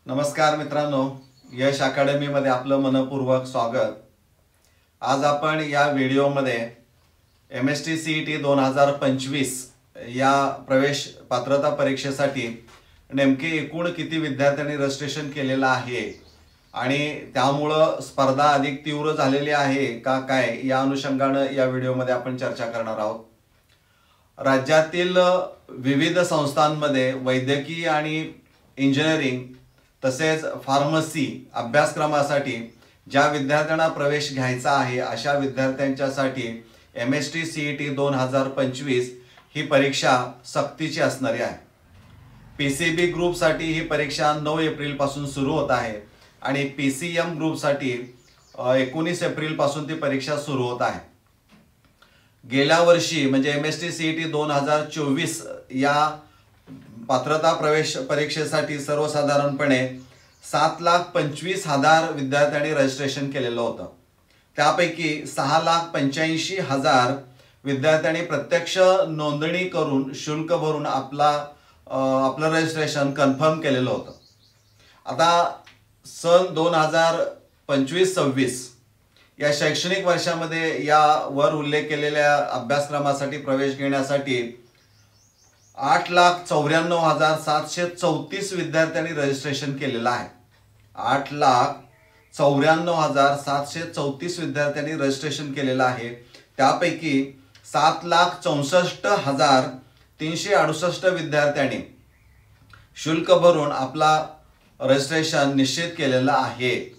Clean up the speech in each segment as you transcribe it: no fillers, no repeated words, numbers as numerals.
नमस्कार मित्रांनो, यश अकॅडमी मध्ये आपलं मनपूर्वक स्वागत। आज आपण या व्हिडिओमध्ये MST CET 2025 या प्रवेश पात्रता परीक्षेसाठी नेमके एकूण किती विद्यार्थ्यांनी रजिस्ट्रेशन केलेलं आहे आणि त्यामुळे स्पर्धा अधिक तीव्र झालेली आहे का काय या अनुषंगाने या व्हिडिओमध्ये आपण चर्चा करणार आहोत। राज्यातील विविध संस्थांमध्ये वैद्यकीय आणि इंजिनिअरिंग तसेच फार्मसी अभ्यासक्रमासाठी ज्या विद्यार्थ्यांना प्रवेश घ्यायचा आहे अशा विद्यार्थ्यांच्यासाठी MST CET 2025 ही परीक्षा सक्तीची असणारी आहे। PCB ग्रुपसाठी ही परीक्षा 9 एप्रिल पासून सुरू होत आहे आणि PCM ग्रुपसाठी 19 एप्रिल पासून ती परीक्षा सुरू होत आहे। गेल्या वर्षी म्हणजे MST CET 2024 या पात्रता प्रवेश परीक्षेसाठी सर्वसाधारणपणे 7,25,000 विद्यार्थ्यांनी रजिस्ट्रेशन केलेलं होतं। त्यापैकी 6,85,000 विद्यार्थ्यांनी प्रत्यक्ष नोंदणी करून शुल्क भरून आपलं रजिस्ट्रेशन कन्फर्म केलेलं होतं। आता सन 2025-26 या शैक्षणिक वर्षामध्ये या वर उल्लेख केलेल्या अभ्यासक्रमासाठी प्रवेश घेण्यासाठी 8,94,734 विद्यार्थ्यांनी रजिस्ट्रेशन केलेलं आहे। 8,94,734 विद्यार्थ्यांनी रजिस्ट्रेशन केलेलं आहे। त्यापैकी 7,64,368 विद्यार्थ्यांनी शुल्क भरून आपला रजिस्ट्रेशन निश्चित केलेलं आहे।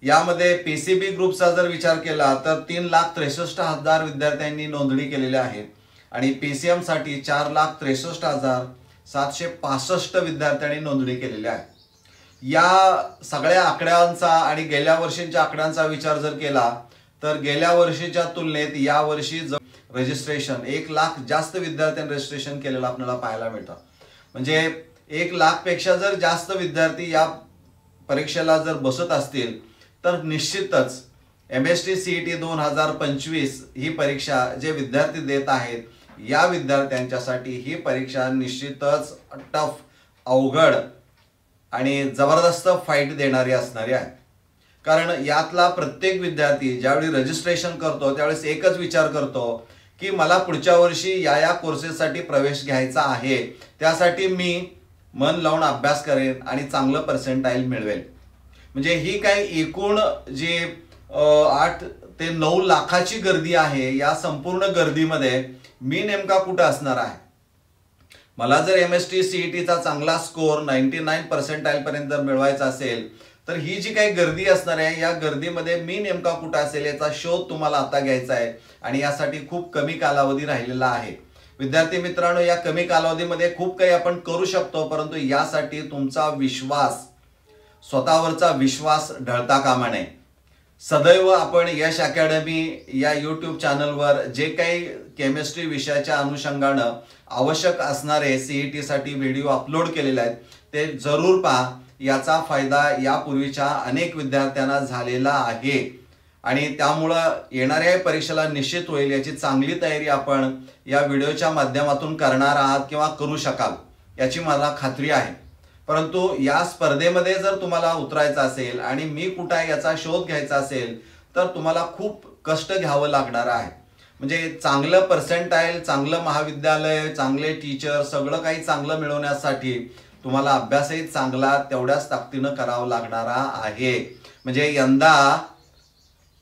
यामध्ये PCB ग्रुपचा जर विचार केला तर 3,63,000 विद्यार्थ्यांनी नोंदणी केलेली आहे आणि PCM साठी 4,63,765 विद्यार्थ्यांनी नोंदणी केलेली आहे। या सगळ्या आकड्यांचा आणि गेल्या वर्षीच्या आकड्यांचा विचार जर केला तर गेल्या वर्षीच्या तुलनेत या वर्षी रजिस्ट्रेशन 1 लाख जास्त विद्यार्थ्यांनी रजिस्ट्रेशन केलेलं आपल्याला पाहायला मिळतं। म्हणजे 1 लाख पेक्षा जर जास्त विद्यार्थी या परीक्षेला जर बसत असतील तर निश्चितच MST CET 2025 ही परीक्षा जे विद्यार्थी देत आहेत या विद्यार्थ्यांच्यासाठी ही परीक्षा निश्चितच टफ, अवघड आणि जबरदस्त फाईट देणारी असणारी आहे। कारण यातला प्रत्येक विद्यार्थी ज्यावेळी रजिस्ट्रेशन करतो त्यावेळेस एकच विचार करतो की मला पुढच्या वर्षी या कोर्सेससाठी प्रवेश घ्यायचा आहे, त्यासाठी मी मन लावून अभ्यास करेन आणि चांगलं पर्सेंटाईल मिळवेल। म्हणजे ही काही एकूण जी 8 ते 9 लाखाची गर्दी आहे या संपूर्ण गर्दीमध्ये मी नेमका कुठे असणार आहे। मला जर MST CET चा चांगला स्कोर 99 पर्सेंटाईल पर्यंत जर मिळवायचा असेल तर ही जी काही गर्दी असणार आहे या गर्दीमध्ये मी नेमका कुठे असेल याचा शोध तुम्हाला आता घ्यायचा आहे आणि यासाठी खूप कमी कालावधी राहिलेला आहे। विद्यार्थी मित्रांनो, या कमी कालावधीमध्ये खूप काही आपण करू शकतो, परंतु यासाठी तुमचा विश्वास, स्वतःवरचा विश्वास ढळता कामा नये। सदैव आपण यश अकॅडमी या YouTube चॅनलवर जे काही केमिस्ट्री विषयाच्या अनुषंगानं आवश्यक असणारे CET साठी व्हिडिओ अपलोड केलेले आहेत ते जरूर पहा। याचा फायदा यापूर्वीच्या अनेक विद्यार्थ्यांना झालेला आहे आणि त्यामुळे येणाऱ्या परीक्षेला निश्चित होईल याची चांगली तयारी आपण या व्हिडिओच्या माध्यमातून करणार आहात किंवा करू शकाल याची मला खात्री आहे। परंतु या स्पर्धेमध्ये जर तुम्हाला उतरायचं असेल आणि मी कुठे आहे याचा शोध घ्यायचा असेल तर तुम्हाला खूप कष्ट घ्यावं लागणार आहे। म्हणजे चांगलं पर्सेंटाईल, चांगलं महाविद्यालय, चांगले टीचर, सगळं काही चांगलं मिळवण्यासाठी तुम्हाला अभ्यासही चांगला तेवढ्याच ताकदीनं करावा लागणारा आहे। म्हणजे यंदा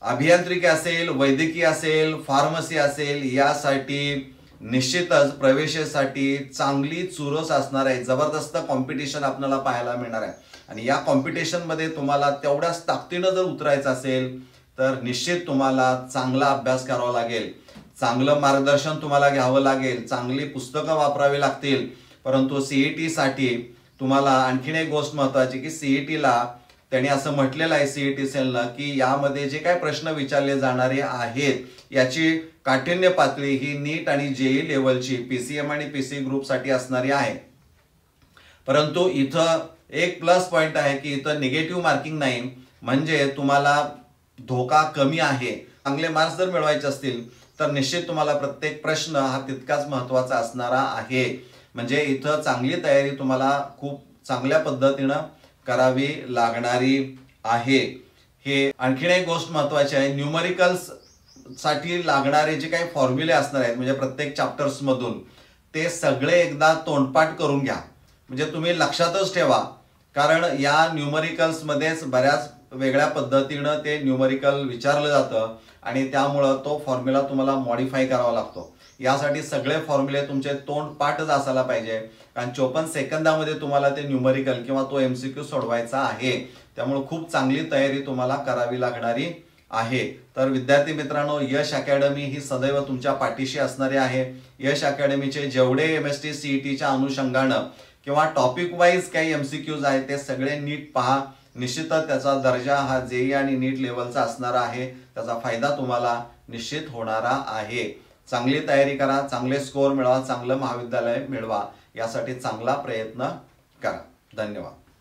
अभियांत्रिकी असेल, वैद्यकीय असेल, फार्मसी असेल यासाठी निश्चितच प्रवेशासाठी चांगली चुरस असणार आहे। जबरदस्त कॉम्पिटिशन आपल्याला पाहायला मिळणार आहे आणि या कॉम्पिटिशन मध्ये तुम्हाला तेवढ्याच ताकदीनं जर उतरायचं असेल तर निश्चित तुम्हाला चांगला अभ्यास करावा लागेल, चांगलं मार्गदर्शन तुम्हाला घ्यावं लागेल, चांगली पुस्तकं वापरावी लागतील। परंतु CET साठी तुम्हाला आणखीन एक गोष्ट महत्त्वाची की CET ला त्यांनी असं म्हटलेलं आहे CET सेलनं की यामध्ये जे काही प्रश्न विचारले जाणारे आहेत याची काठिण्य पातळी ही नीट आणि JEE लेवलची PCM आणि PC ग्रुपसाठी असणारी आहे। परंतु इथं एक प्लस पॉइंट आहे की इथं निगेटिव्ह मार्किंग नाही, म्हणजे तुम्हाला धोका कमी आहे। चांगले मार्क्स जर मिळवायचे असतील तर निश्चित तुम्हाला प्रत्येक प्रश्न हा तितकाच महत्त्वाचा असणारा आहे। म्हणजे इथं चांगली तयारी तुम्हाला खूप चांगल्या पद्धतीनं करावी लागणारी आहे। हे आणखीन एक गोष्ट महत्वाची आहे, न्यूमरिकल्स साठी लागणारे जे काही फॉर्म्युले असणार आहेत म्हणजे प्रत्येक चॅप्टर्स मधून ते सगळे एकदा तोंडपाठ करून घ्या, म्हणजे तुम्ही लक्षातच ठेवा, कारण या न्यूमरिकल्स मध्येच बऱ्याच वेगळ्या पद्धतीनं ते न्यूमरिकल विचारलं जातं आणि त्यामुळं तो फॉर्म्युला तुम्हाला मॉडिफाय करावा लागतो। यासाठी सगळे फॉर्म्युले तुमचे तोंडपाठच असायला पाहिजे, कारण 54 सेकंदामध्ये तुम्हाला ते न्यूमरिकल किंवा तो MCQ सोडवायचा आहे। त्यामुळे खूप चांगली तयारी तुम्हाला करावी लागणारी आहे। तर विद्यार्थी मित्रांनो, यश अकॅडमी ही सदैव तुमच्या पाठीशी असणारी आहे। यश अकॅडमीचे जेवढे MST CETच्या अनुषंगानं किंवा टॉपिक वाईज काही MCQज आहेत ते सगळे नीट पहा। निश्चितच त्याचा दर्जा हा JEE आणि नीट लेवलचा असणार आहे, त्याचा फायदा तुम्हाला निश्चित होणारा आहे। चांगली तयारी करा, चांगले स्कोर मिळवा, चांगलं महाविद्यालय मिळवा, यासाठी चांगला प्रयत्न करा। धन्यवाद।